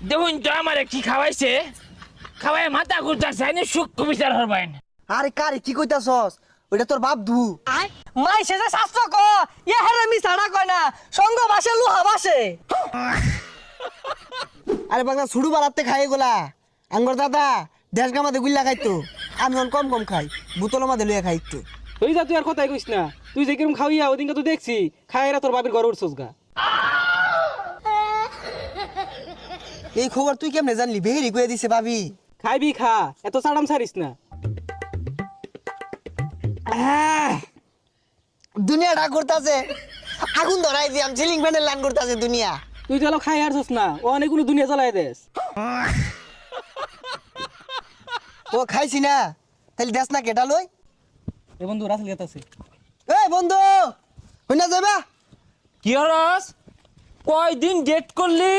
দেখুন তো আমারে কি খাওয়াইছে, খাওয়াই মাথা ঘুরতেছে, আমি সূক্ষ্ম বিচার হরবাইন। আরে কারে কি কইতাছস? ওইটা তোর বাপ ধু। মাই সেজে শাস্ত্র ক ইয়া হেরে মি ছাড়া কয় না সঙ্গ ভাসে লোহা ভাসে। আরে বাগদা ছুড়ু বালাতে খাই গোলা আঙ্গর দাদা দেশ গামাতে গুল্লা খাইতো, আমি অন কম কম খাই, বোতলের মাঝে লইয়া খাই একটু। তুই যা, তুই আর কথাই কইস না। তুই যে কিরম খাওয়াইয়া ওদিনকে তো দেখছি খাইরা তোর বাবির ঘরে উঠছস গা। এই খবর তুই কেমনে জানলি? বেহেরি কইয়া দিছে ভাবি। খাইবি খা, এত চাড়াম ছাড়িস না। দুনিয়াটা করতেছে, আগুন ধরাই দিয়াম, সিলিং ফ্যানের লাইন করতেছে দুনিয়া। তুই তো খাই আসছস না, ও অনেক কোনো দুনিয়া জ্বালাই দেস। ও খাইছি না, তাহলে দেশ না কেটা লই। এ বন্ধু রাসেল গেতাছে। এই বন্ধু হই না যাবা? কি হরস, কয়দিন ডেট করলি?